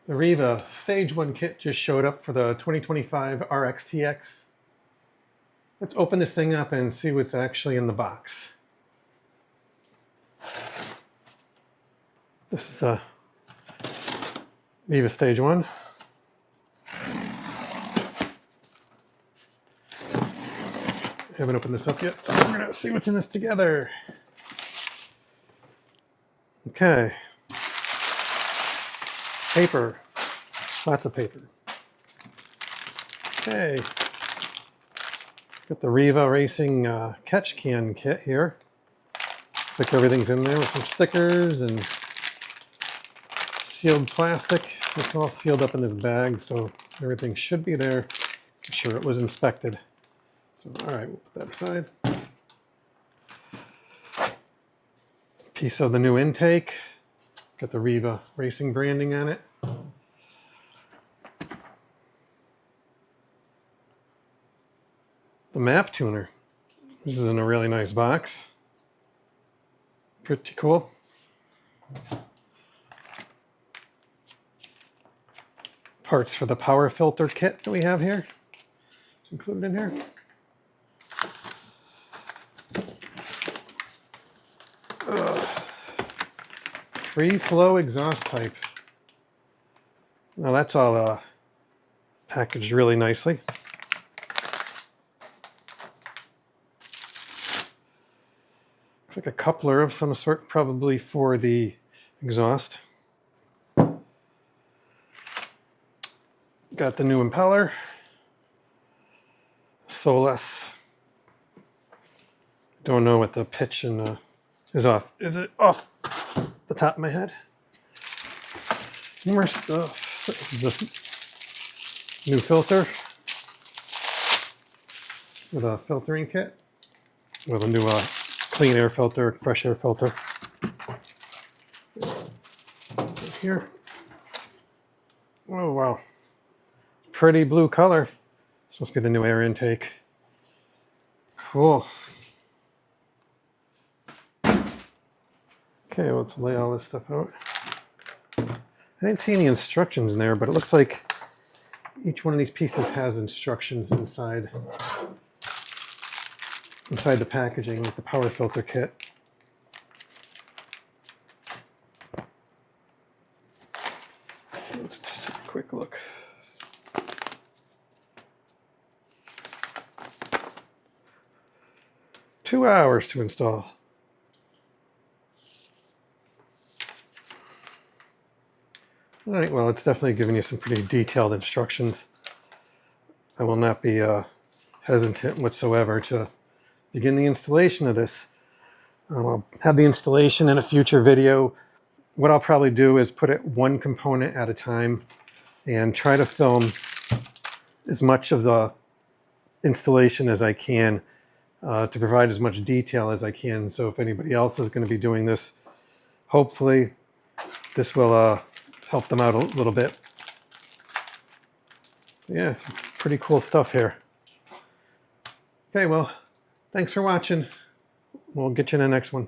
The Riva Stage 1 kit just showed up for the 2025 RXTX. Let's open this thing up and see what's actually in the box. This is a Riva Stage 1. I haven't opened this up yet, so we're gonna see what's in this together. Okay. Paper. Lots of paper. Okay. Got the Riva Racing catch can kit here. Looks like everything's in there with some stickers and sealed plastic. So it's all sealed up in this bag, so everything should be there. I'm sure it was inspected. So, all right, we'll put that aside. Piece of the new intake. Got the Riva Racing branding on it. The map tuner. This is in a really nice box. Pretty cool. Parts for the power filter kit that we have here. It's included in here. Free flow exhaust pipe. Now that's all packaged really nicely. Looks like a coupler of some sort, probably for the exhaust. Got the new impeller. Solus. Don't know what the pitch and is off. Is it off the top of my head? More stuff. This is the new filter with a filtering kit with a new clean air filter, fresh air filter. Here. Oh wow. Pretty blue color. This must be the new air intake. Cool. Okay, let's lay all this stuff out. I didn't see any instructions in there, but it looks like each one of these pieces has instructions inside the packaging with the power filter kit. Let's just take a quick look. Two hours to install. All right, well, it's definitely giving you some pretty detailed instructions. I will not be hesitant whatsoever to begin the installation of this. I'll have the installation in a future video. What I'll probably do is put it one component at a time and try to film as much of the installation as I can to provide as much detail as I can. So if anybody else is going to be doing this, hopefully this will help them out a little bit. Yeah, some pretty cool stuff here. Okay, well, thanks for watching. We'll get you in the next one.